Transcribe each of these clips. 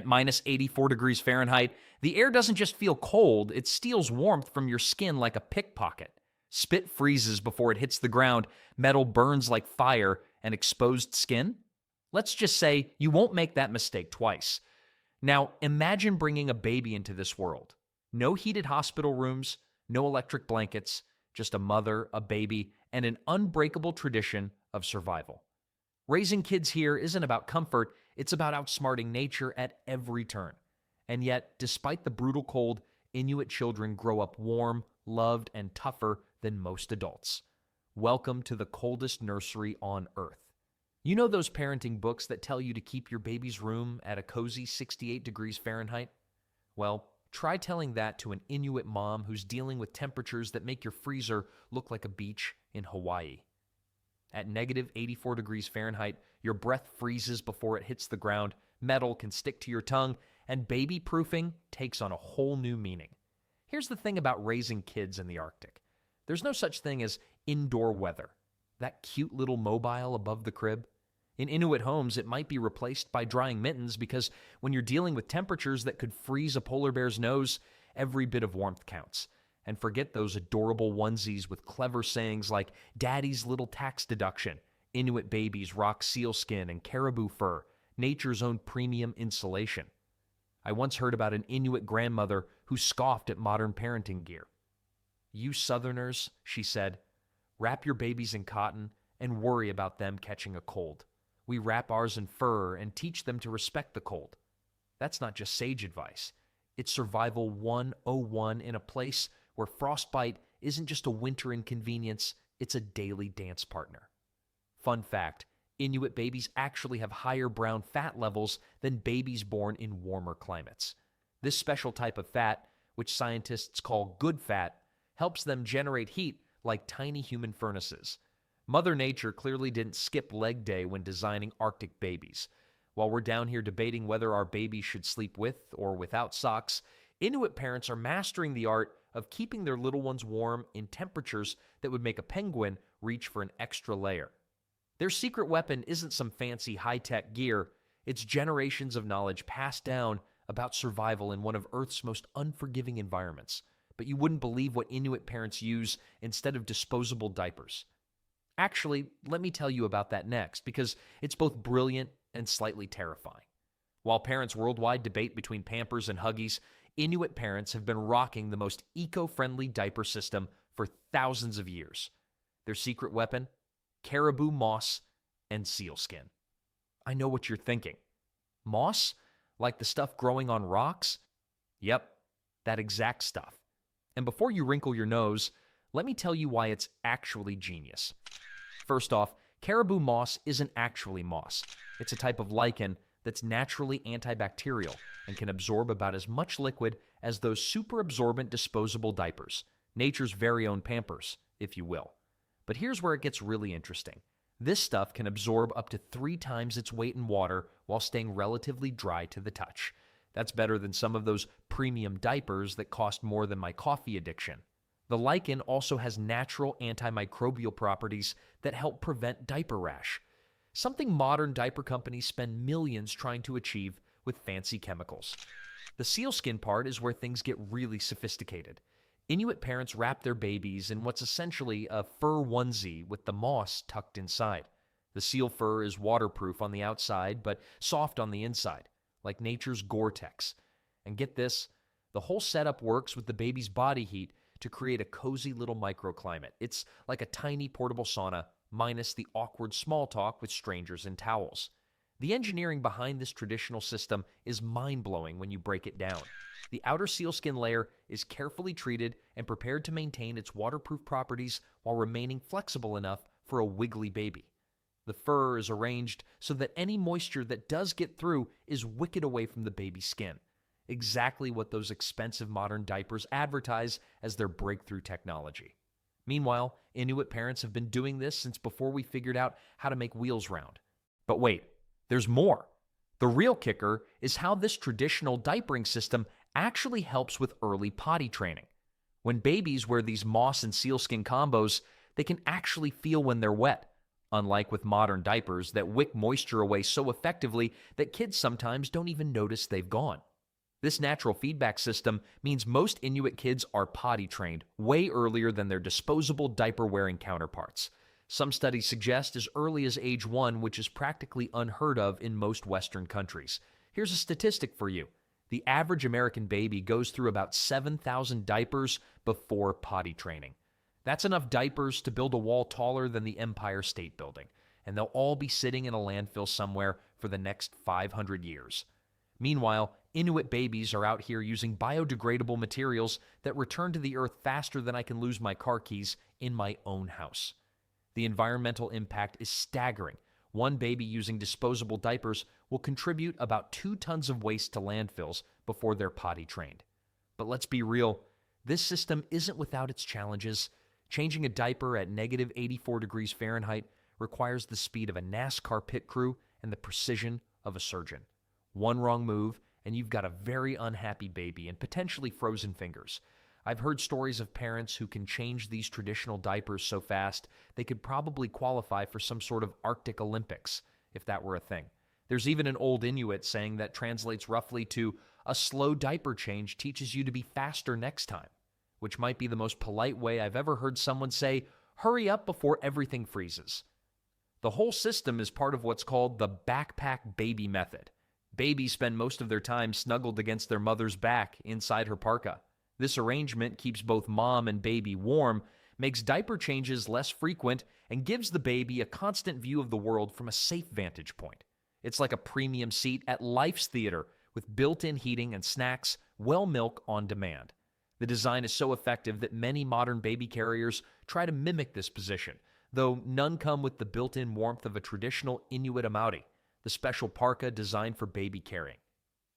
At minus 84 degrees Fahrenheit, the air doesn't just feel cold, it steals warmth from your skin like a pickpocket. Spit freezes before it hits the ground, metal burns like fire, and exposed skin? Let's just say you won't make that mistake twice. Now, imagine bringing a baby into this world. No heated hospital rooms, no electric blankets, just a mother, a baby, and an unbreakable tradition of survival. Raising kids here isn't about comfort, it's about outsmarting nature at every turn. And yet, despite the brutal cold, Inuit children grow up warm, loved, and tougher than most adults. Welcome to the coldest nursery on Earth. You know those parenting books that tell you to keep your baby's room at a cozy 68 degrees Fahrenheit? Well, try telling that to an Inuit mom who's dealing with temperatures that make your freezer look like a beach in Hawaii. At negative 84 degrees Fahrenheit, your breath freezes before it hits the ground, metal can stick to your tongue, and baby-proofing takes on a whole new meaning. Here's the thing about raising kids in the Arctic. There's no such thing as indoor weather, that cute little mobile above the crib. In Inuit homes, it might be replaced by drying mittens because when you're dealing with temperatures that could freeze a polar bear's nose, every bit of warmth counts. And forget those adorable onesies with clever sayings like Daddy's Little Tax Deduction, Inuit babies rock sealskin and caribou fur, nature's own premium insulation. I once heard about an Inuit grandmother who scoffed at modern parenting gear. "You Southerners," she said, "wrap your babies in cotton and worry about them catching a cold. We wrap ours in fur and teach them to respect the cold." That's not just sage advice. It's survival 101 in a place where frostbite isn't just a winter inconvenience, it's a daily dance partner. Fun fact, Inuit babies actually have higher brown fat levels than babies born in warmer climates. This special type of fat, which scientists call good fat, helps them generate heat like tiny human furnaces. Mother Nature clearly didn't skip leg day when designing Arctic babies. While we're down here debating whether our babies should sleep with or without socks, Inuit parents are mastering the art of keeping their little ones warm in temperatures that would make a penguin reach for an extra layer. Their secret weapon isn't some fancy high-tech gear, it's generations of knowledge passed down about survival in one of Earth's most unforgiving environments. But you wouldn't believe what Inuit parents use instead of disposable diapers. Actually, let me tell you about that next, because it's both brilliant and slightly terrifying. While parents worldwide debate between Pampers and Huggies, Inuit parents have been rocking the most eco-friendly diaper system for thousands of years. Their secret weapon? Caribou moss and sealskin. I know what you're thinking. Moss? Like the stuff growing on rocks? Yep, that exact stuff. And before you wrinkle your nose, let me tell you why it's actually genius. First off, caribou moss isn't actually moss. It's a type of lichen that's naturally antibacterial and can absorb about as much liquid as those super absorbent disposable diapers, nature's very own Pampers, if you will. But here's where it gets really interesting. This stuff can absorb up to 3 times its weight in water while staying relatively dry to the touch. That's better than some of those premium diapers that cost more than my coffee addiction. The lichen also has natural antimicrobial properties that help prevent diaper rash, something modern diaper companies spend millions trying to achieve with fancy chemicals. The sealskin part is where things get really sophisticated. Inuit parents wrap their babies in what's essentially a fur onesie with the moss tucked inside. The seal fur is waterproof on the outside, but soft on the inside, like nature's Gore-Tex. And get this, the whole setup works with the baby's body heat to create a cozy little microclimate. It's like a tiny portable sauna, minus the awkward small talk with strangers and towels. The engineering behind this traditional system is mind-blowing when you break it down. The outer sealskin layer is carefully treated and prepared to maintain its waterproof properties while remaining flexible enough for a wiggly baby. The fur is arranged so that any moisture that does get through is wicked away from the baby's skin. Exactly what those expensive modern diapers advertise as their breakthrough technology. Meanwhile, Inuit parents have been doing this since before we figured out how to make wheels round. But wait, there's more. The real kicker is how this traditional diapering system actually helps with early potty training. When babies wear these moss and sealskin combos, they can actually feel when they're wet, unlike with modern diapers that wick moisture away so effectively that kids sometimes don't even notice they've gone. This natural feedback system means most Inuit kids are potty trained way earlier than their disposable diaper-wearing counterparts. Some studies suggest as early as age 1, which is practically unheard of in most Western countries. Here's a statistic for you. The average American baby goes through about 7,000 diapers before potty training. That's enough diapers to build a wall taller than the Empire State Building, and they'll all be sitting in a landfill somewhere for the next 500 years. Meanwhile, Inuit babies are out here using biodegradable materials that return to the earth faster than I can lose my car keys in my own house. The environmental impact is staggering. One baby using disposable diapers will contribute about 2 tons of waste to landfills before they're potty trained. But let's be real, this system isn't without its challenges. Changing a diaper at negative 84 degrees Fahrenheit requires the speed of a NASCAR pit crew and the precision of a surgeon. One wrong move, and you've got a very unhappy baby and potentially frozen fingers. I've heard stories of parents who can change these traditional diapers so fast they could probably qualify for some sort of Arctic Olympics, if that were a thing. There's even an old Inuit saying that translates roughly to, "A slow diaper change teaches you to be faster next time," which might be the most polite way I've ever heard someone say, "Hurry up before everything freezes." The whole system is part of what's called the backpack baby method. Babies spend most of their time snuggled against their mother's back inside her parka. This arrangement keeps both mom and baby warm, makes diaper changes less frequent, and gives the baby a constant view of the world from a safe vantage point. It's like a premium seat at Life's Theater with built-in heating and snacks, well milk on demand. The design is so effective that many modern baby carriers try to mimic this position, though none come with the built-in warmth of a traditional Inuit amauti, the special parka designed for baby carrying.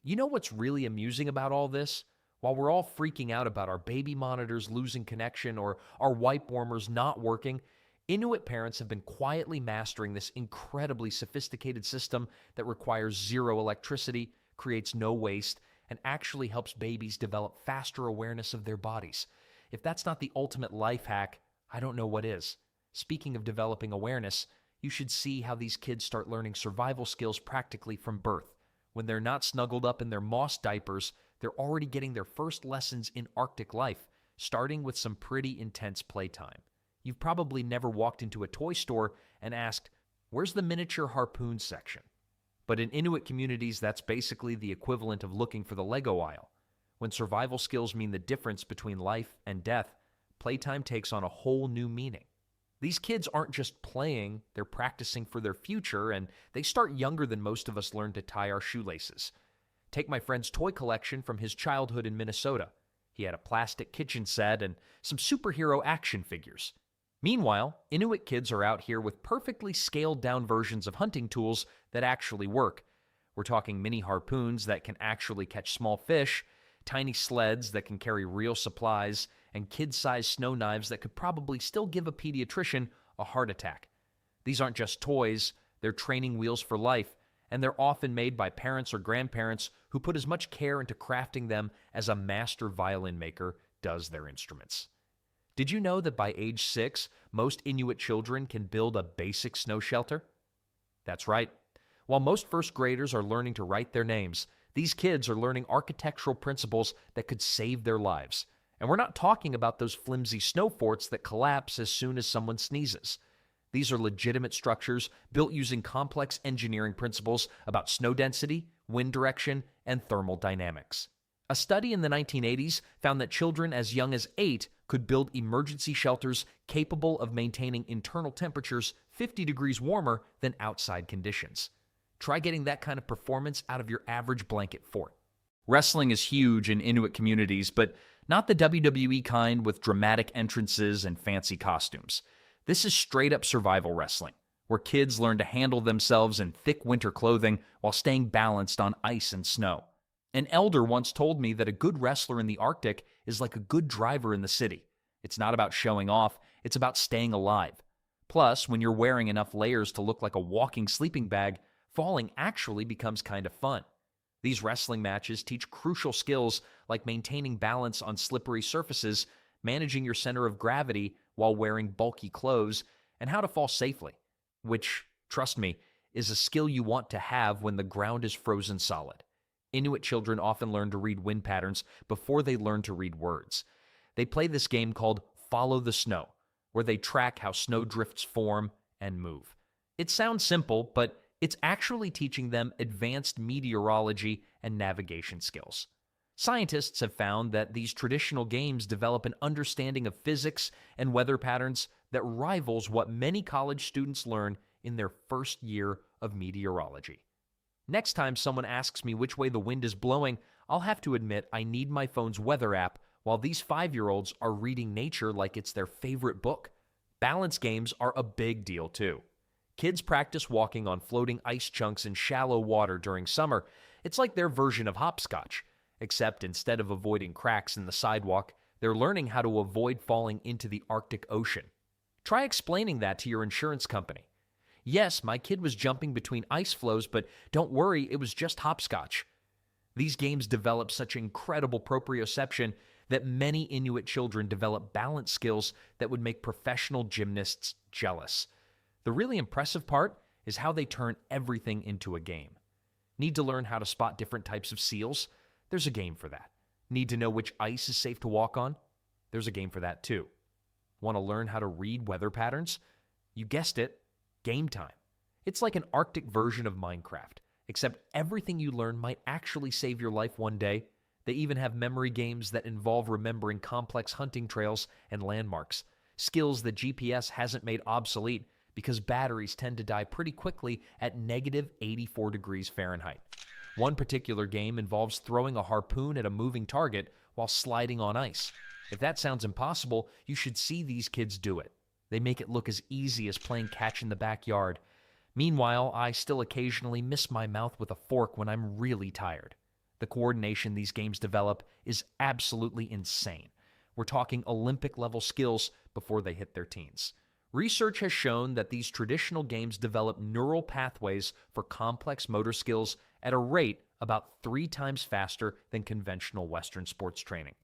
You know what's really amusing about all this? While we're all freaking out about our baby monitors losing connection or our wipe warmers not working, Inuit parents have been quietly mastering this incredibly sophisticated system that requires zero electricity, creates no waste, and actually helps babies develop faster awareness of their bodies. If that's not the ultimate life hack, I don't know what is. Speaking of developing awareness, you should see how these kids start learning survival skills practically from birth. When they're not snuggled up in their moss diapers, they're already getting their first lessons in Arctic life, starting with some pretty intense playtime. You've probably never walked into a toy store and asked, "Where's the miniature harpoon section?" But in Inuit communities, that's basically the equivalent of looking for the Lego aisle. When survival skills mean the difference between life and death, playtime takes on a whole new meaning. These kids aren't just playing, they're practicing for their future, and they start younger than most of us learn to tie our shoelaces. Take my friend's toy collection from his childhood in Minnesota. He had a plastic kitchen set and some superhero action figures. Meanwhile, Inuit kids are out here with perfectly scaled-down versions of hunting tools that actually work. We're talking mini harpoons that can actually catch small fish, tiny sleds that can carry real supplies, and kid-sized snow knives that could probably still give a pediatrician a heart attack. These aren't just toys, they're training wheels for life, and they're often made by parents or grandparents who put as much care into crafting them as a master violin maker does their instruments. Did you know that by age 6, most Inuit children can build a basic snow shelter? That's right. While most first graders are learning to write their names, these kids are learning architectural principles that could save their lives. And we're not talking about those flimsy snow forts that collapse as soon as someone sneezes. These are legitimate structures built using complex engineering principles about snow density, wind direction, and thermal dynamics. A study in the 1980s found that children as young as 8 could build emergency shelters capable of maintaining internal temperatures 50 degrees warmer than outside conditions. Try getting that kind of performance out of your average blanket fort. Wrestling is huge in Inuit communities, but not the WWE kind with dramatic entrances and fancy costumes. This is straight-up survival wrestling, where kids learn to handle themselves in thick winter clothing while staying balanced on ice and snow. An elder once told me that a good wrestler in the Arctic is like a good driver in the city. It's not about showing off, it's about staying alive. Plus, when you're wearing enough layers to look like a walking sleeping bag, falling actually becomes kind of fun. These wrestling matches teach crucial skills like maintaining balance on slippery surfaces, managing your center of gravity while wearing bulky clothes, and how to fall safely. which, trust me, is a skill you want to have when the ground is frozen solid. Inuit children often learn to read wind patterns before they learn to read words. They play this game called Follow the Snow, where they track how snowdrifts form and move. It sounds simple, but it's actually teaching them advanced meteorology and navigation skills. Scientists have found that these traditional games develop an understanding of physics and weather patterns that rivals what many college students learn in their first year of meteorology. Next time someone asks me which way the wind is blowing, I'll have to admit I need my phone's weather app while these 5-year-olds are reading nature like it's their favorite book. Balance games are a big deal too. Kids practice walking on floating ice chunks in shallow water during summer. It's like their version of hopscotch, except instead of avoiding cracks in the sidewalk, they're learning how to avoid falling into the Arctic Ocean. Try explaining that to your insurance company. Yes, my kid was jumping between ice floes, but don't worry, it was just hopscotch. These games develop such incredible proprioception that many Inuit children develop balance skills that would make professional gymnasts jealous. The really impressive part is how they turn everything into a game. Need to learn how to spot different types of seals? There's a game for that. Need to know which ice is safe to walk on? There's a game for that too. Want to learn how to read weather patterns? You guessed it, game time. It's like an Arctic version of Minecraft, except everything you learn might actually save your life one day. They even have memory games that involve remembering complex hunting trails and landmarks, skills that GPS hasn't made obsolete because batteries tend to die pretty quickly at negative 84 degrees Fahrenheit. One particular game involves throwing a harpoon at a moving target while sliding on ice. If that sounds impossible, you should see these kids do it. They make it look as easy as playing catch in the backyard. Meanwhile, I still occasionally miss my mouth with a fork when I'm really tired. The coordination these games develop is absolutely insane. We're talking Olympic-level skills before they hit their teens. Research has shown that these traditional games develop neural pathways for complex motor skills at a rate about 3 times faster than conventional Western sports training.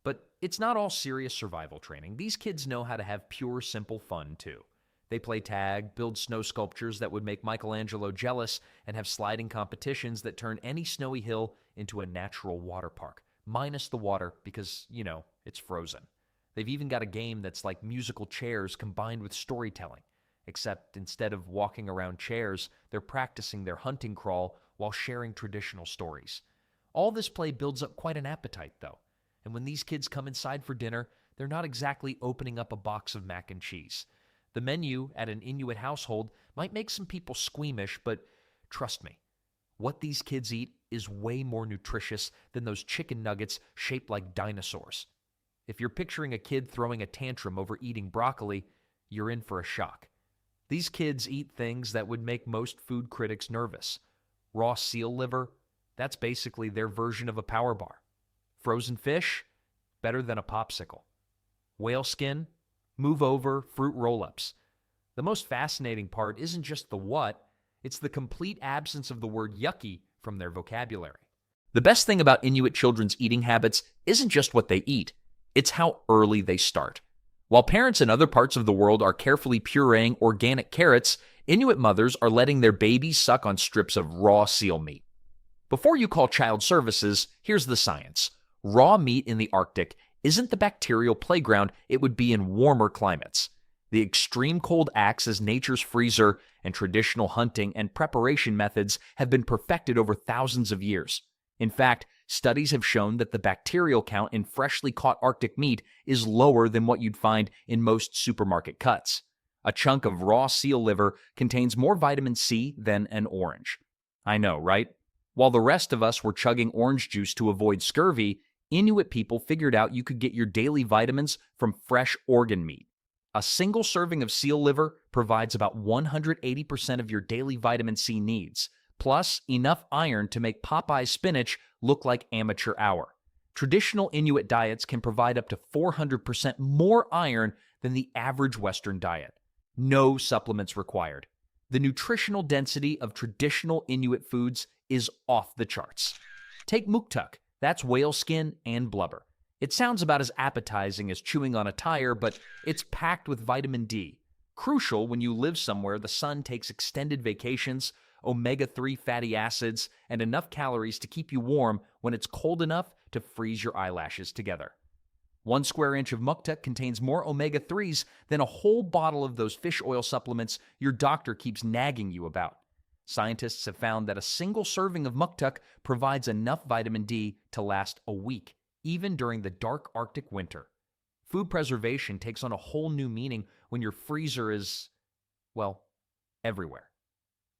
But it's not all serious survival training. These kids know how to have pure, simple fun, too. They play tag, build snow sculptures that would make Michelangelo jealous, and have sliding competitions that turn any snowy hill into a natural water park, minus the water because, it's frozen. They've even got a game that's like musical chairs combined with storytelling, except instead of walking around chairs, they're practicing their hunting crawl while sharing traditional stories. All this play builds up quite an appetite, though. And when these kids come inside for dinner, they're not exactly opening up a box of mac and cheese. The menu at an Inuit household might make some people squeamish, but trust me, what these kids eat is way more nutritious than those chicken nuggets shaped like dinosaurs. If you're picturing a kid throwing a tantrum over eating broccoli, you're in for a shock. These kids eat things that would make most food critics nervous. Raw seal liver, that's basically their version of a power bar. Frozen fish, better than a popsicle. Whale skin, move over, fruit roll-ups. The most fascinating part isn't just the what, it's the complete absence of the word yucky from their vocabulary. The best thing about Inuit children's eating habits isn't just what they eat, it's how early they start. While parents in other parts of the world are carefully pureeing organic carrots, Inuit mothers are letting their babies suck on strips of raw seal meat. Before you call child services, here's the science. Raw meat in the Arctic isn't the bacterial playground it would be in warmer climates. The extreme cold acts as nature's freezer, and traditional hunting and preparation methods have been perfected over thousands of years. In fact, studies have shown that the bacterial count in freshly caught Arctic meat is lower than what you'd find in most supermarket cuts. A chunk of raw seal liver contains more vitamin C than an orange. I know, right? While the rest of us were chugging orange juice to avoid scurvy, Inuit people figured out you could get your daily vitamins from fresh organ meat. A single serving of seal liver provides about 180% of your daily vitamin C needs, plus enough iron to make Popeye's spinach look like amateur hour. Traditional Inuit diets can provide up to 400% more iron than the average Western diet. No supplements required. The nutritional density of traditional Inuit foods is off the charts. Take muktuk. That's whale skin and blubber. It sounds about as appetizing as chewing on a tire, but it's packed with vitamin D. Crucial when you live somewhere the sun takes extended vacations, omega-3 fatty acids, and enough calories to keep you warm when it's cold enough to freeze your eyelashes together. 1 square inch of muktuk contains more omega-3s than a whole bottle of those fish oil supplements your doctor keeps nagging you about. Scientists have found that a single serving of muktuk provides enough vitamin D to last a week, even during the dark Arctic winter. Food preservation takes on a whole new meaning when your freezer is, well, everywhere.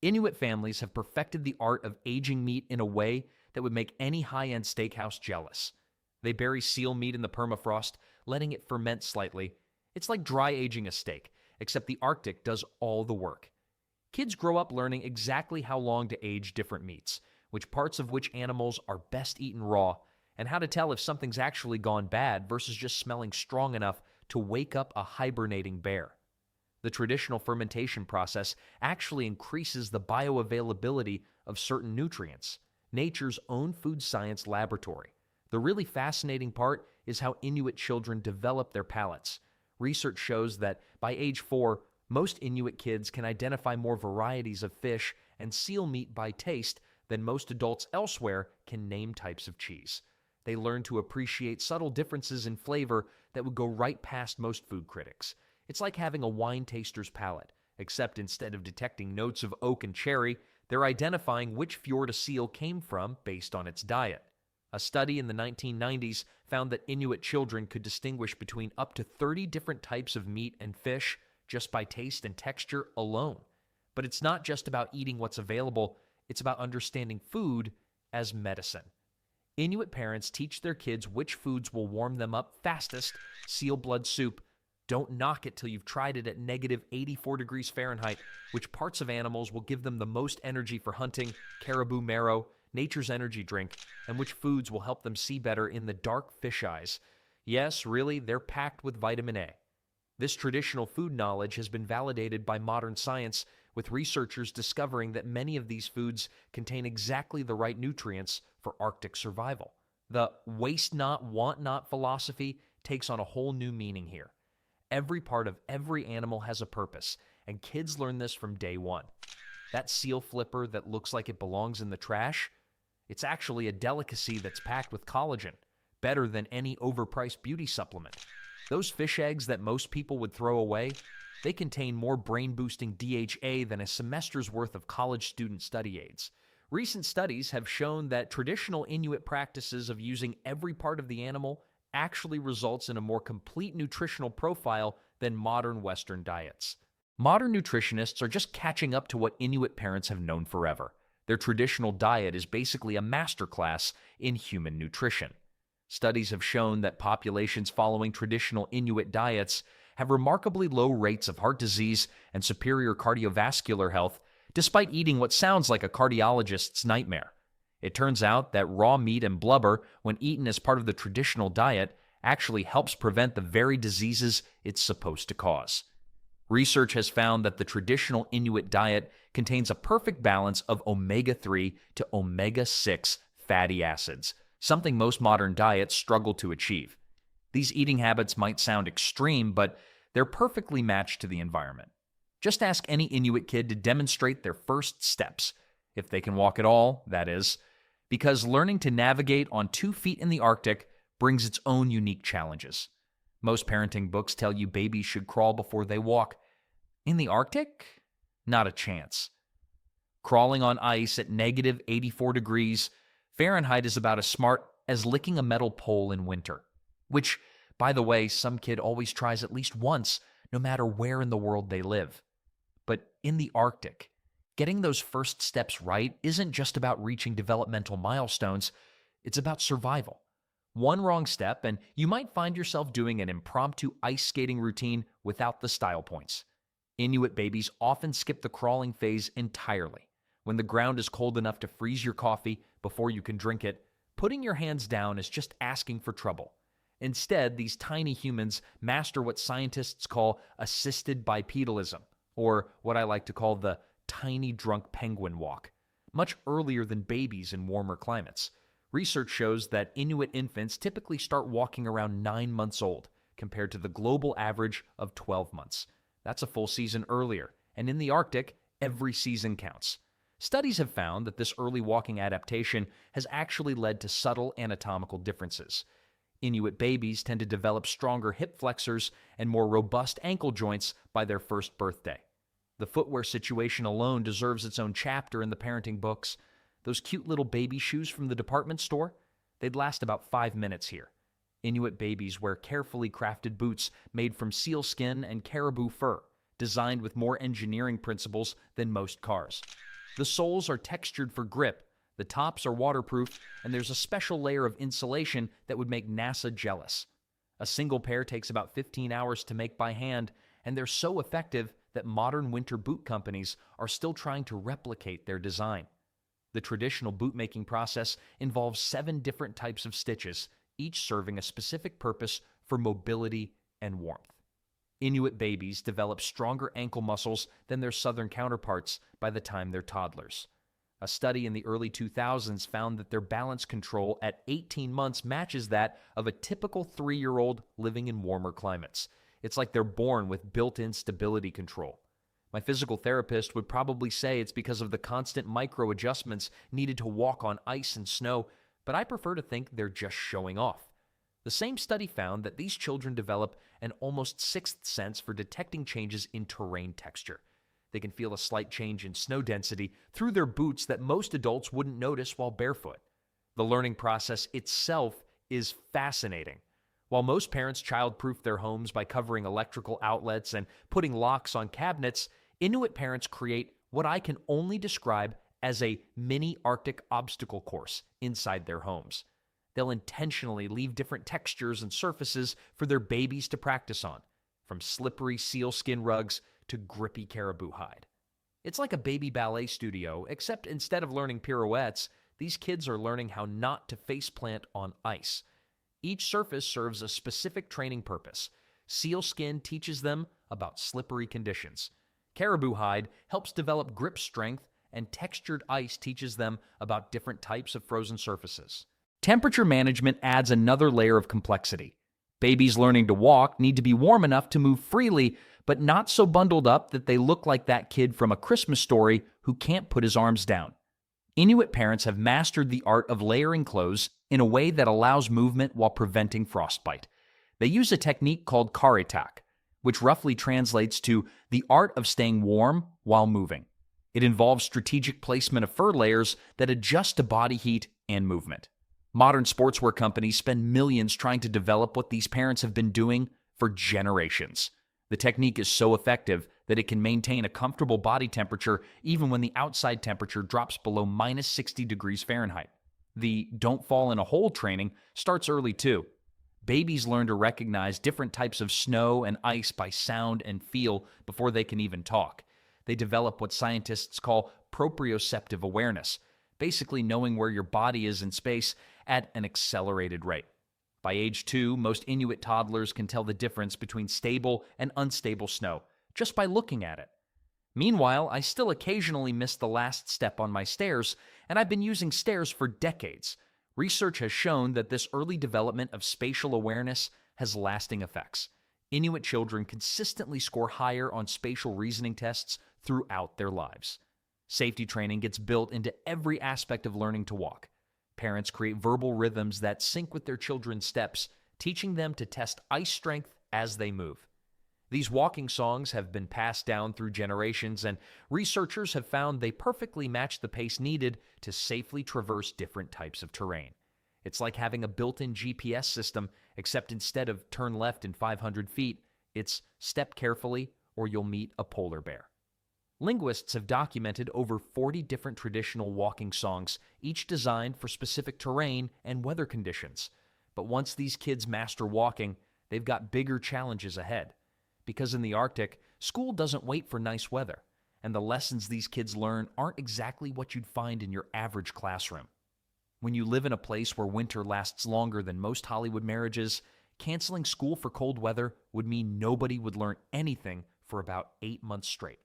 Inuit families have perfected the art of aging meat in a way that would make any high-end steakhouse jealous. They bury seal meat in the permafrost, letting it ferment slightly. It's like dry aging a steak, except the Arctic does all the work. Kids grow up learning exactly how long to age different meats, which parts of which animals are best eaten raw, and how to tell if something's actually gone bad versus just smelling strong enough to wake up a hibernating bear. The traditional fermentation process actually increases the bioavailability of certain nutrients, nature's own food science laboratory. The really fascinating part is how Inuit children develop their palates. Research shows that by age 4, most Inuit kids can identify more varieties of fish and seal meat by taste than most adults elsewhere can name types of cheese. They learn to appreciate subtle differences in flavor that would go right past most food critics. It's like having a wine taster's palate, except instead of detecting notes of oak and cherry, they're identifying which fjord a seal came from based on its diet. A study in the 1990s found that Inuit children could distinguish between up to 30 different types of meat and fish just by taste and texture alone. But it's not just about eating what's available, it's about understanding food as medicine. Inuit parents teach their kids which foods will warm them up fastest. Seal blood soup. Don't knock it till you've tried it at negative 84 degrees Fahrenheit, which parts of animals will give them the most energy for hunting, caribou marrow, nature's energy drink, and which foods will help them see better in the dark fish eyes. Yes, really, they're packed with vitamin A. This traditional food knowledge has been validated by modern science, with researchers discovering that many of these foods contain exactly the right nutrients for Arctic survival. The waste not, want not philosophy takes on a whole new meaning here. Every part of every animal has a purpose, and kids learn this from day one. That seal flipper that looks like it belongs in the trash, it's actually a delicacy that's packed with collagen, better than any overpriced beauty supplement. Those fish eggs that most people would throw away, they contain more brain-boosting DHA than a semester's worth of college student study aids. Recent studies have shown that traditional Inuit practices of using every part of the animal actually results in a more complete nutritional profile than modern Western diets. Modern nutritionists are just catching up to what Inuit parents have known forever. Their traditional diet is basically a masterclass in human nutrition. Studies have shown that populations following traditional Inuit diets have remarkably low rates of heart disease and superior cardiovascular health, despite eating what sounds like a cardiologist's nightmare. It turns out that raw meat and blubber, when eaten as part of the traditional diet, actually helps prevent the very diseases it's supposed to cause. Research has found that the traditional Inuit diet contains a perfect balance of omega-3 to omega-6 fatty acids, something most modern diets struggle to achieve. These eating habits might sound extreme, but they're perfectly matched to the environment. Just ask any Inuit kid to demonstrate their first steps, if they can walk at all, that is, because learning to navigate on 2 feet in the Arctic brings its own unique challenges. Most parenting books tell you babies should crawl before they walk. In the Arctic? Not a chance. Crawling on ice at negative 84 degrees Fahrenheit is about as smart as licking a metal pole in winter, which, by the way, some kid always tries at least once, no matter where in the world they live. But in the Arctic, getting those first steps right isn't just about reaching developmental milestones, it's about survival. One wrong step, and you might find yourself doing an impromptu ice skating routine without the style points. Inuit babies often skip the crawling phase entirely. When the ground is cold enough to freeze your coffee before you can drink it, putting your hands down is just asking for trouble. Instead, these tiny humans master what scientists call assisted bipedalism, or what I like to call the tiny drunk penguin walk, much earlier than babies in warmer climates. Research shows that Inuit infants typically start walking around 9 months old, compared to the global average of 12 months. That's a full season earlier, and in the Arctic, every season counts. Studies have found that this early walking adaptation has actually led to subtle anatomical differences. Inuit babies tend to develop stronger hip flexors and more robust ankle joints by their first birthday. The footwear situation alone deserves its own chapter in the parenting books. Those cute little baby shoes from the department store, they'd last about 5 minutes here. Inuit babies wear carefully crafted boots made from seal skin and caribou fur, designed with more engineering principles than most cars. The soles are textured for grip, the tops are waterproof, and there's a special layer of insulation that would make NASA jealous. A single pair takes about 15 hours to make by hand, and they're so effective that modern winter boot companies are still trying to replicate their design. The traditional boot-making process involves 7 different types of stitches, each serving a specific purpose for mobility and warmth. Inuit babies develop stronger ankle muscles than their southern counterparts by the time they're toddlers. A study in the early 2000s found that their balance control at 18 months matches that of a typical 3-year-old living in warmer climates. It's like they're born with built-in stability control. My physical therapist would probably say it's because of the constant micro-adjustments needed to walk on ice and snow, but I prefer to think they're just showing off. The same study found that these children develop an almost sixth sense for detecting changes in terrain texture. They can feel a slight change in snow density through their boots that most adults wouldn't notice while barefoot. The learning process itself is fascinating. While most parents child-proof their homes by covering electrical outlets and putting locks on cabinets, Inuit parents create what I can only describe as a mini Arctic obstacle course inside their homes. They'll intentionally leave different textures and surfaces for their babies to practice on, from slippery sealskin rugs to grippy caribou hide. It's like a baby ballet studio, except instead of learning pirouettes, these kids are learning how not to faceplant on ice. Each surface serves a specific training purpose. Sealskin teaches them about slippery conditions. Caribou hide helps develop grip strength, and textured ice teaches them about different types of frozen surfaces. Temperature management adds another layer of complexity. Babies learning to walk need to be warm enough to move freely, but not so bundled up that they look like that kid from A Christmas Story who can't put his arms down. Inuit parents have mastered the art of layering clothes in a way that allows movement while preventing frostbite. They use a technique called karitak, which roughly translates to the art of staying warm while moving. It involves strategic placement of fur layers that adjust to body heat and movement. Modern sportswear companies spend millions trying to develop what these parents have been doing for generations. The technique is so effective that it can maintain a comfortable body temperature even when the outside temperature drops below minus 60 degrees Fahrenheit. The don't fall in a hole training starts early too. Babies learn to recognize different types of snow and ice by sound and feel before they can even talk. They develop what scientists call proprioceptive awareness, basically knowing where your body is in space at an accelerated rate. By age 2, most Inuit toddlers can tell the difference between stable and unstable snow just by looking at it. Meanwhile, I still occasionally miss the last step on my stairs, and I've been using stairs for decades. Research has shown that this early development of spatial awareness has lasting effects. Inuit children consistently score higher on spatial reasoning tests throughout their lives. Safety training gets built into every aspect of learning to walk. Parents create verbal rhythms that sync with their children's steps, teaching them to test ice strength as they move. These walking songs have been passed down through generations, and researchers have found they perfectly match the pace needed to safely traverse different types of terrain. It's like having a built-in GPS system, except instead of turn left in 500 feet, it's step carefully or you'll meet a polar bear. Linguists have documented over 40 different traditional walking songs, each designed for specific terrain and weather conditions. But once these kids master walking, they've got bigger challenges ahead. Because in the Arctic, school doesn't wait for nice weather, and the lessons these kids learn aren't exactly what you'd find in your average classroom. When you live in a place where winter lasts longer than most Hollywood marriages, canceling school for cold weather would mean nobody would learn anything for about 8 months straight.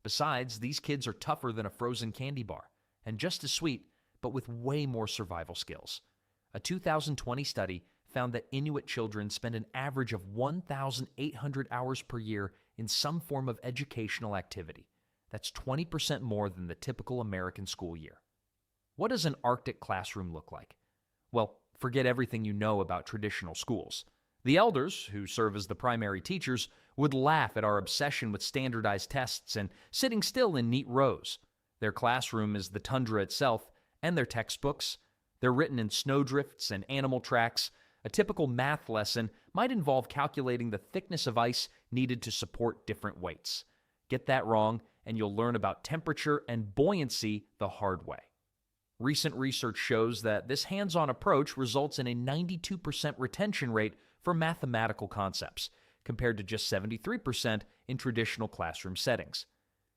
Besides, these kids are tougher than a frozen candy bar, and just as sweet, but with way more survival skills. A 2020 study found that Inuit children spend an average of 1,800 hours per year in some form of educational activity. That's 20% more than the typical American school year. What does an Arctic classroom look like? Well, forget everything you know about traditional schools. The elders, who serve as the primary teachers, would laugh at our obsession with standardized tests and sitting still in neat rows. Their classroom is the tundra itself, and their textbooks. They're written in snowdrifts and animal tracks. A typical math lesson might involve calculating the thickness of ice needed to support different weights. Get that wrong, and you'll learn about temperature and buoyancy the hard way. Recent research shows that this hands-on approach results in a 92% retention rate for mathematical concepts, compared to just 73% in traditional classroom settings.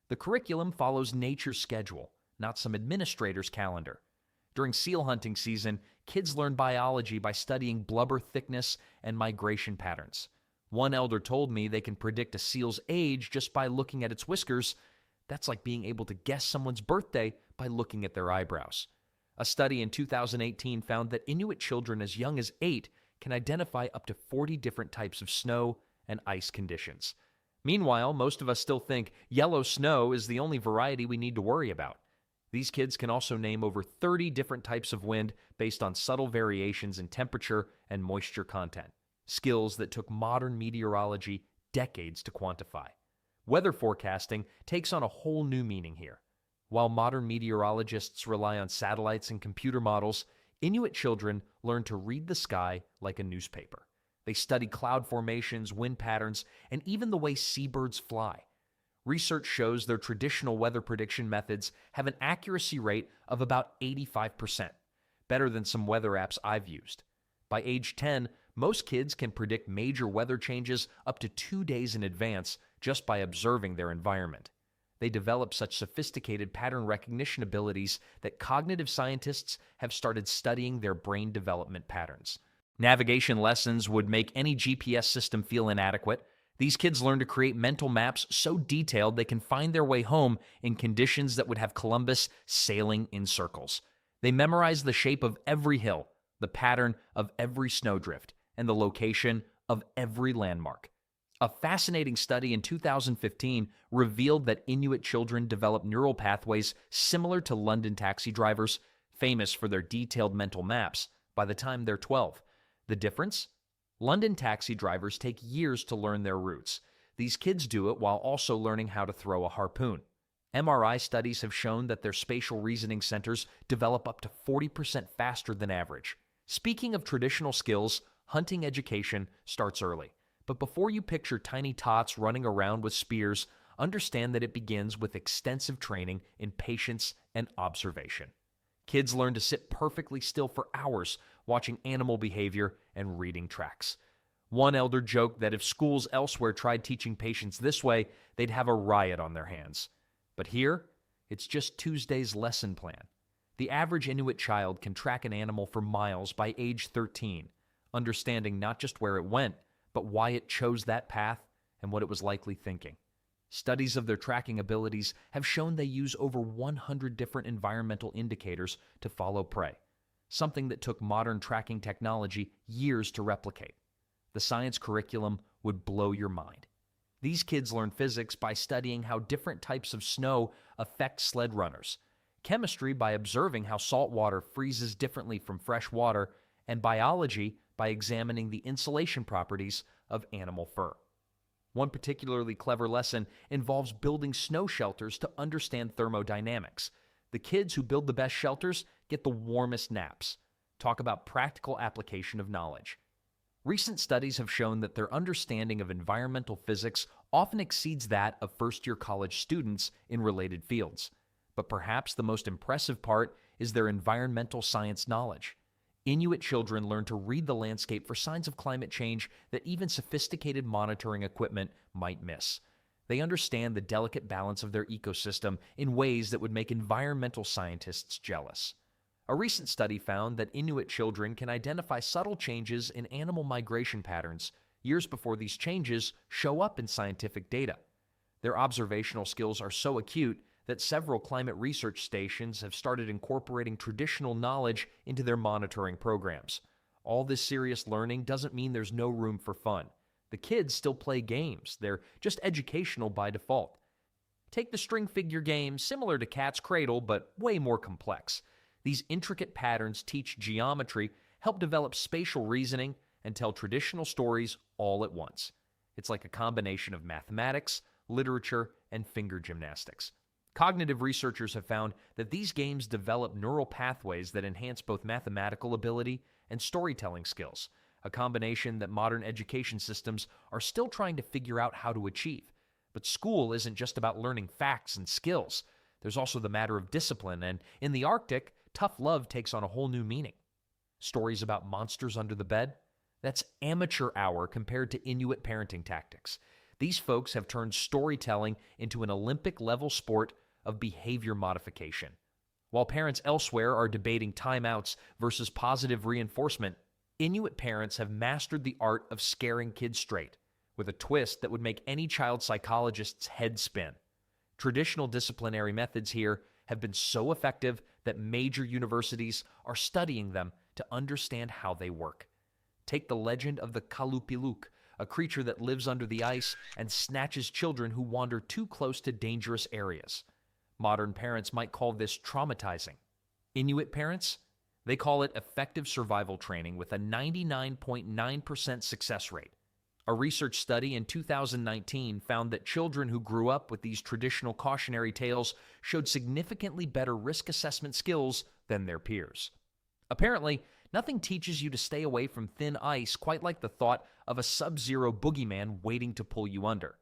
The curriculum follows nature's schedule, not some administrator's calendar. During seal hunting season, kids learn biology by studying blubber thickness and migration patterns. One elder told me they can predict a seal's age just by looking at its whiskers. That's like being able to guess someone's birthday by looking at their eyebrows. A study in 2018 found that Inuit children as young as 8 can identify up to 40 different types of snow and ice conditions. Meanwhile, most of us still think yellow snow is the only variety we need to worry about. These kids can also name over 30 different types of wind based on subtle variations in temperature and moisture content, skills that took modern meteorology decades to quantify. Weather forecasting takes on a whole new meaning here. While modern meteorologists rely on satellites and computer models, Inuit children learn to read the sky like a newspaper. They study cloud formations, wind patterns, and even the way seabirds fly. Research shows their traditional weather prediction methods have an accuracy rate of about 85%, better than some weather apps I've used. By age 10, most kids can predict major weather changes up to 2 days in advance just by observing their environment. They develop such sophisticated pattern recognition abilities that cognitive scientists have started studying their brain development patterns. Navigation lessons would make any GPS system feel inadequate. These kids learn to create mental maps so detailed they can find their way home in conditions that would have Columbus sailing in circles. They memorize the shape of every hill, the pattern of every snowdrift, and the location of every landmark. A fascinating study in 2015 revealed that Inuit children develop neural pathways similar to London taxi drivers, famous for their detailed mental maps, by the time they're 12. The difference? London taxi drivers take years to learn their routes. These kids do it while also learning how to throw a harpoon. MRI studies have shown that their spatial reasoning centers develop up to 40% faster than average. Speaking of traditional skills, hunting education starts early. But before you picture tiny tots running around with spears, understand that it begins with extensive training in patience and observation. Kids learn to sit perfectly still for hours, watching animal behavior and reading tracks. One elder joked that if schools elsewhere tried teaching patience this way, they'd have a riot on their hands. But here, it's just Tuesday's lesson plan. The average Inuit child can track an animal for miles by age 13, understanding not just where it went, but why it chose that path and what it was likely thinking. Studies of their tracking abilities have shown they use over 100 different environmental indicators to follow prey, something that took modern tracking technology years to replicate. The science curriculum would blow your mind. These kids learn physics by studying how different types of snow affect sled runners, chemistry by observing how salt water freezes differently from fresh water, and biology by examining the insulation properties of animal fur. One particularly clever lesson involves building snow shelters to understand thermodynamics. The kids who build the best shelters get the warmest naps. Talk about practical application of knowledge. Recent studies have shown that their understanding of environmental physics often exceeds that of first-year college students in related fields. But perhaps the most impressive part is their environmental science knowledge. Inuit children learn to read the landscape for signs of climate change that even sophisticated monitoring equipment might miss. They understand the delicate balance of their ecosystem in ways that would make environmental scientists jealous. A recent study found that Inuit children can identify subtle changes in animal migration patterns years before these changes show up in scientific data. Their observational skills are so acute that several climate research stations have started incorporating traditional knowledge into their monitoring programs. All this serious learning doesn't mean there's no room for fun. The kids still play games. They're just educational by default. Take the string figure game, similar to Cat's Cradle, but way more complex. These intricate patterns teach geometry, help develop spatial reasoning, and tell traditional stories all at once. It's like a combination of mathematics, literature, and finger gymnastics. Cognitive researchers have found that these games develop neural pathways that enhance both mathematical ability and storytelling skills, a combination that modern education systems are still trying to figure out how to achieve. But school isn't just about learning facts and skills. There's also the matter of discipline, and in the Arctic, tough love takes on a whole new meaning. Stories about monsters under the bed? That's amateur hour compared to Inuit parenting tactics. These folks have turned storytelling into an Olympic-level sport of behavior modification. While parents elsewhere are debating timeouts versus positive reinforcement, Inuit parents have mastered the art of scaring kids straight, with a twist that would make any child psychologist's head spin. Traditional disciplinary methods here have been so effective that major universities are studying them to understand how they work. Take the legend of the Kalupiluk, a creature that lives under the ice and snatches children who wander too close to dangerous areas. Modern parents might call this traumatizing. Inuit parents? They call it effective survival training with a 99.9% success rate. A research study in 2019 found that children who grew up with these traditional cautionary tales showed significantly better risk assessment skills than their peers. Apparently, nothing teaches you to stay away from thin ice quite like the thought of a sub-zero boogeyman waiting to pull you under.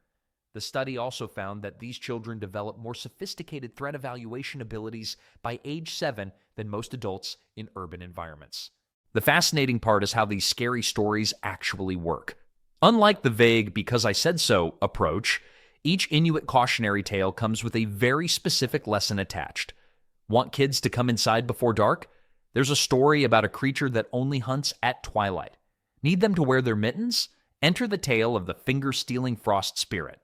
The study also found that these children develop more sophisticated threat evaluation abilities by age 7 than most adults in urban environments. The fascinating part is how these scary stories actually work. Unlike the vague "because I said so" approach, each Inuit cautionary tale comes with a very specific lesson attached. Want kids to come inside before dark? There's a story about a creature that only hunts at twilight. Need them to wear their mittens? Enter the tale of the finger-stealing frost spirit.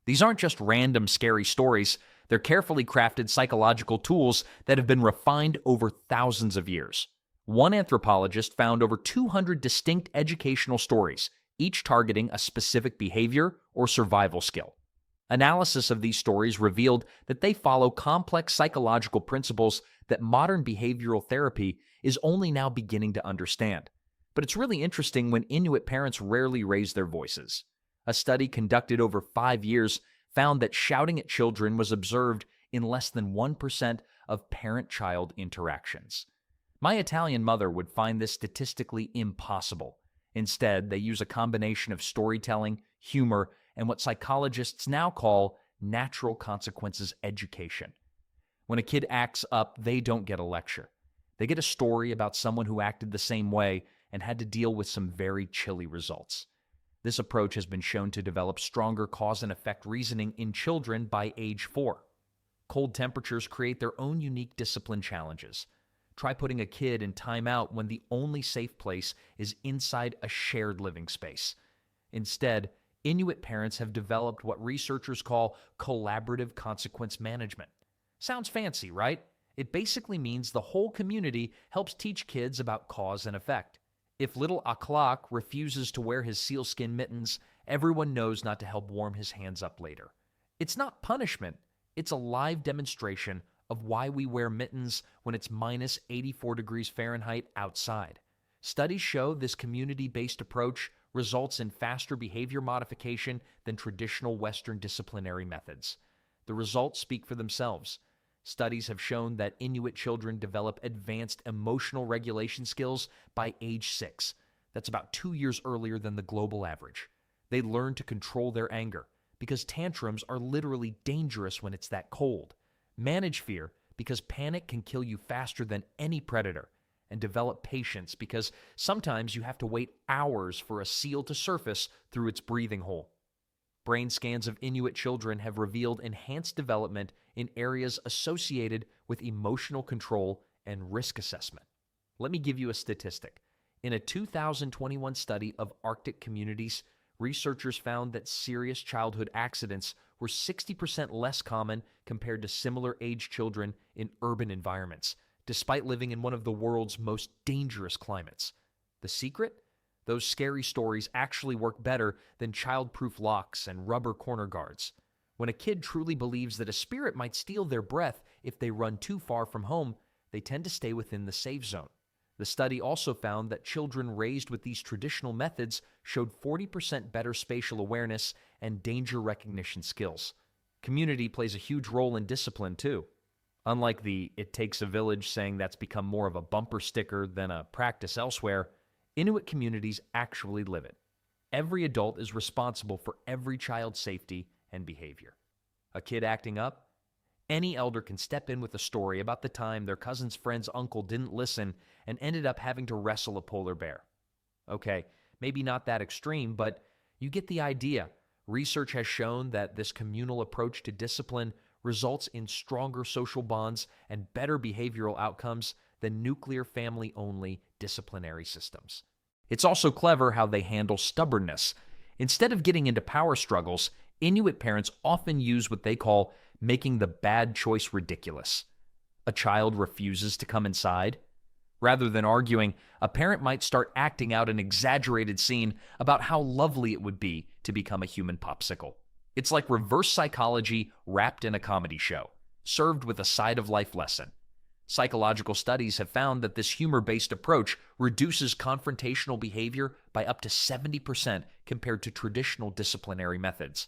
These aren't just random scary stories. They're carefully crafted psychological tools that have been refined over thousands of years. One anthropologist found over 200 distinct educational stories, each targeting a specific behavior or survival skill. Analysis of these stories revealed that they follow complex psychological principles that modern behavioral therapy is only now beginning to understand. But it's really interesting when Inuit parents rarely raise their voices. A study conducted over 5 years found that shouting at children was observed in less than 1% of parent-child interactions. My Italian mother would find this statistically impossible. Instead, they use a combination of storytelling, humor, and what psychologists now call natural consequences education. When a kid acts up, they don't get a lecture. They get a story about someone who acted the same way and had to deal with some very chilly results. This approach has been shown to develop stronger cause and effect reasoning in children by age 4. Cold temperatures create their own unique discipline challenges. Try putting a kid in timeout when the only safe place is inside a shared living space. Instead, Inuit parents have developed what researchers call collaborative consequence management. Sounds fancy, right? It basically means the whole community helps teach kids about cause and effect. If little Aklak refuses to wear his sealskin mittens, everyone knows not to help warm his hands up later. It's not punishment, it's a live demonstration of why we wear mittens when it's minus 84 degrees Fahrenheit outside. Studies show this community-based approach results in faster behavior modification than traditional Western disciplinary methods. The results speak for themselves. Studies have shown that Inuit children develop advanced emotional regulation skills by age 6. That's about 2 years earlier than the global average. They learn to control their anger because tantrums are literally dangerous when it's that cold. Manage fear because panic can kill you faster than any predator. And develop patience because sometimes you have to wait hours for a seal to surface through its breathing hole. Brain scans of Inuit children have revealed enhanced development in areas associated with emotional control and risk assessment. Let me give you a statistic. In a 2021 study of Arctic communities, researchers found that serious childhood accidents were 60% less common compared to similar age children in urban environments, despite living in one of the world's most dangerous climates. The secret? Those scary stories actually work better than child-proof locks and rubber corner guards. When a kid truly believes that a spirit might steal their breath if they run too far from home, they tend to stay within the safe zone. The study also found that children raised with these traditional methods showed 40% better spatial awareness and danger recognition skills. Community plays a huge role in discipline, too. Unlike the "it takes a village" saying that's become more of a bumper sticker than a practice elsewhere, Inuit communities actually live it. Every adult is responsible for every child's safety and behavior. A kid acting up? Any elder can step in with a story about the time their cousin's friend's uncle didn't listen and ended up having to wrestle a polar bear. Okay, maybe not that extreme, but you get the idea. Research has shown that this communal approach to discipline results in stronger social bonds and better behavioral outcomes than nuclear family-only disciplinary systems. It's also clever how they handle stubbornness. Instead of getting into power struggles, Inuit parents often use what they call making the bad choice ridiculous. A child refuses to come inside. Rather than arguing, a parent might start acting out an exaggerated scene about how lovely it would be to become a human popsicle. It's like reverse psychology wrapped in a comedy show, served with a side-of-life lesson. Psychological studies have found that this humor-based approach reduces confrontational behavior by up to 70% compared to traditional disciplinary methods.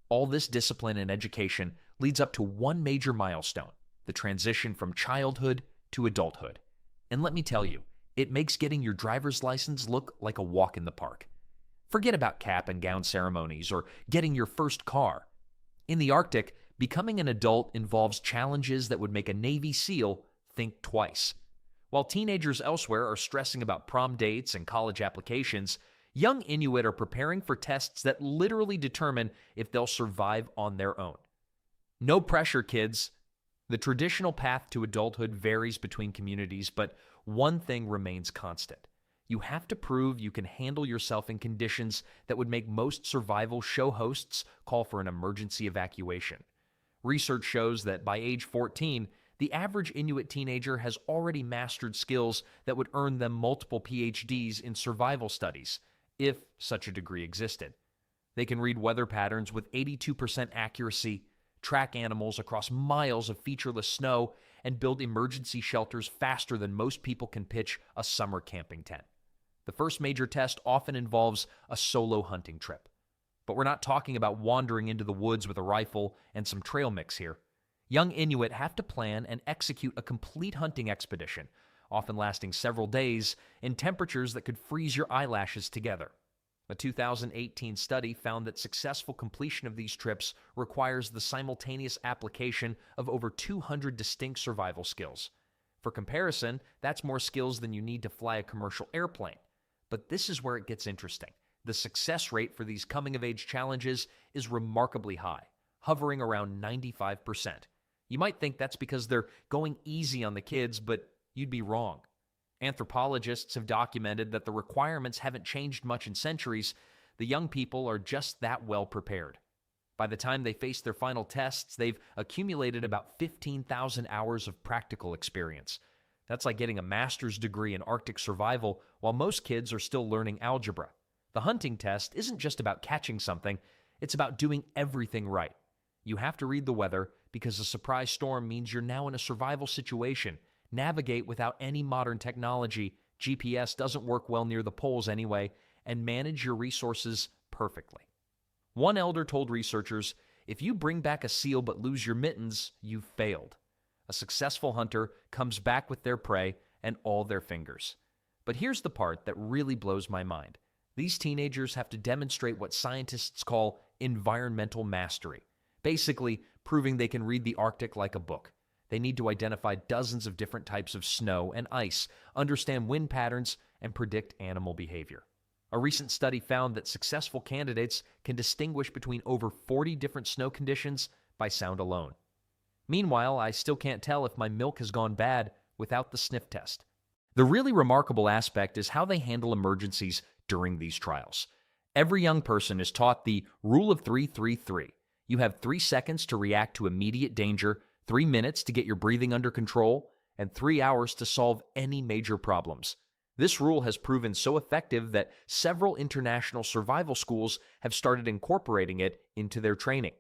All this discipline and education leads up to one major milestone, the transition from childhood to adulthood. And let me tell you, it makes getting your driver's license look like a walk in the park. Forget about cap and gown ceremonies or getting your first car. In the Arctic, becoming an adult involves challenges that would make a Navy SEAL think twice. While teenagers elsewhere are stressing about prom dates and college applications, young Inuit are preparing for tests that literally determine if they'll survive on their own. No pressure, kids. The traditional path to adulthood varies between communities, but one thing remains constant. You have to prove you can handle yourself in conditions that would make most survival show hosts call for an emergency evacuation. Research shows that by age 14, the average Inuit teenager has already mastered skills that would earn them multiple PhDs in survival studies, if such a degree existed. They can read weather patterns with 82% accuracy, track animals across miles of featureless snow, and build emergency shelters faster than most people can pitch a summer camping tent. The first major test often involves a solo hunting trip. But we're not talking about wandering into the woods with a rifle and some trail mix here. Young Inuit have to plan and execute a complete hunting expedition, often lasting several days, in temperatures that could freeze your eyelashes together. A 2018 study found that successful completion of these trips requires the simultaneous application of over 200 distinct survival skills. For comparison, that's more skills than you need to fly a commercial airplane. But this is where it gets interesting. The success rate for these coming-of-age challenges is remarkably high, hovering around 95%. You might think that's because they're going easy on the kids, but you'd be wrong. Anthropologists have documented that the requirements haven't changed much in centuries. The young people are just that well prepared. By the time they face their final tests, they've accumulated about 15,000 hours of practical experience. That's like getting a master's degree in Arctic survival while most kids are still learning algebra. The hunting test isn't just about catching something, it's about doing everything right. You have to read the weather because a surprise storm means you're now in a survival situation. Navigate without any modern technology, GPS doesn't work well near the poles anyway, and manage your resources perfectly. One elder told researchers, if you bring back a seal but lose your mittens, you've failed. A successful hunter comes back with their prey and all their fingers. But here's the part that really blows my mind. These teenagers have to demonstrate what scientists call environmental mastery, basically proving they can read the Arctic like a book. They need to identify dozens of different types of snow and ice, understand wind patterns, and predict animal behavior. A recent study found that successful candidates can distinguish between over 40 different snow conditions by sound alone. Meanwhile, I still can't tell if my milk has gone bad without the sniff test. The really remarkable aspect is how they handle emergencies during these trials. Every young person is taught the rule of 3-3-3. You have 3 seconds to react to immediate danger, 3 minutes to get your breathing under control, and 3 hours to solve any major problems. This rule has proven so effective that several international survival schools have started incorporating it into their training.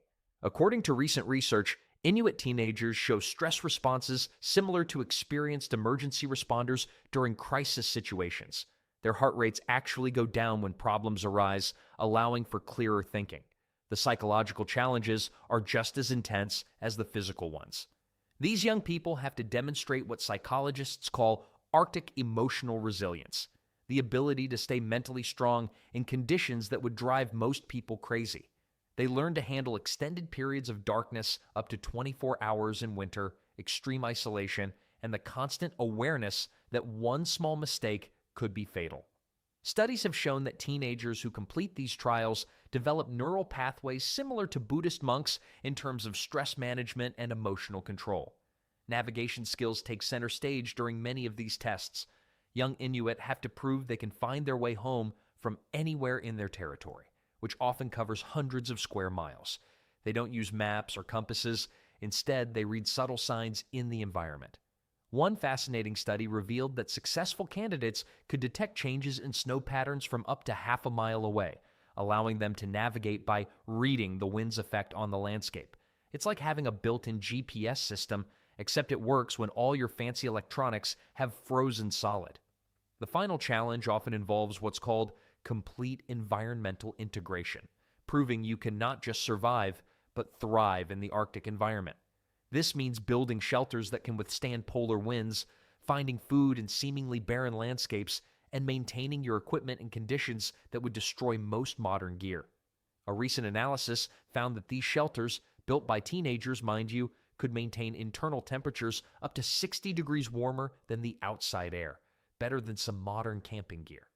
According to recent research, Inuit teenagers show stress responses similar to experienced emergency responders during crisis situations. Their heart rates actually go down when problems arise, allowing for clearer thinking. The psychological challenges are just as intense as the physical ones. These young people have to demonstrate what psychologists call Arctic emotional resilience, the ability to stay mentally strong in conditions that would drive most people crazy. They learn to handle extended periods of darkness up to 24 hours in winter, extreme isolation, and the constant awareness that one small mistake could be fatal. Studies have shown that teenagers who complete these trials develop neural pathways similar to Buddhist monks in terms of stress management and emotional control. Navigation skills take center stage during many of these tests. Young Inuit have to prove they can find their way home from anywhere in their territory, which often covers hundreds of square miles. They don't use maps or compasses. Instead, they read subtle signs in the environment. One fascinating study revealed that successful candidates could detect changes in snow patterns from up to half a mile away, allowing them to navigate by reading the wind's effect on the landscape. It's like having a built-in GPS system, except it works when all your fancy electronics have frozen solid. The final challenge often involves what's called complete environmental integration, proving you can not just survive, but thrive in the Arctic environment. This means building shelters that can withstand polar winds, finding food in seemingly barren landscapes, and maintaining your equipment in conditions that would destroy most modern gear. A recent analysis found that these shelters, built by teenagers, mind you, could maintain internal temperatures up to 60 degrees warmer than the outside air, better than some modern camping gear.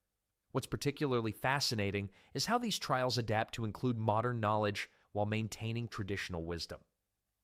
What's particularly fascinating is how these trials adapt to include modern knowledge while maintaining traditional wisdom.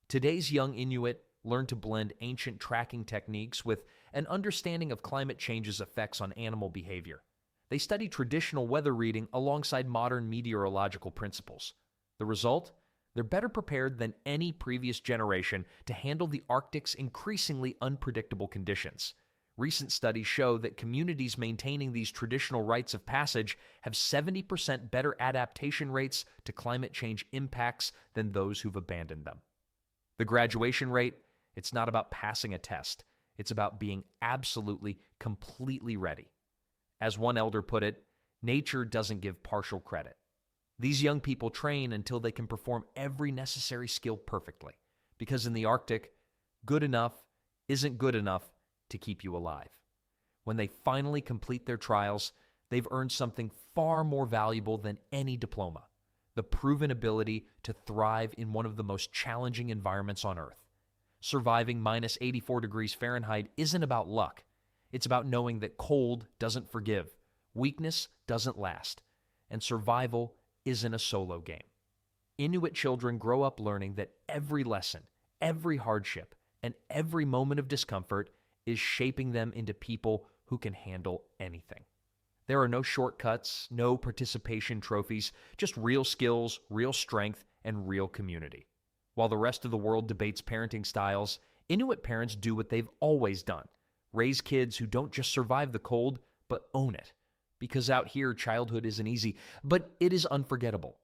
Today's young Inuit learn to blend ancient tracking techniques with an understanding of climate change's effects on animal behavior. They study traditional weather reading alongside modern meteorological principles. The result? They're better prepared than any previous generation to handle the Arctic's increasingly unpredictable conditions. Recent studies show that communities maintaining these traditional rites of passage have 70% better adaptation rates to climate change impacts than those who've abandoned them. The graduation rate, it's not about passing a test. It's about being absolutely, completely ready. As one elder put it, nature doesn't give partial credit. These young people train until they can perform every necessary skill perfectly, because in the Arctic, good enough isn't good enough to keep you alive. When they finally complete their trials, they've earned something far more valuable than any diploma: the proven ability to thrive in one of the most challenging environments on Earth. Surviving minus 84 degrees Fahrenheit isn't about luck. It's about knowing that cold doesn't forgive, weakness doesn't last, and survival isn't a solo game. Inuit children grow up learning that every lesson, every hardship, and every moment of discomfort is shaping them into people who can handle anything. There are no shortcuts, no participation trophies, just real skills, real strength, and real community. While the rest of the world debates parenting styles, Inuit parents do what they've always done: raise kids who don't just survive the cold, but own it. Because out here, childhood isn't easy, but it is unforgettable.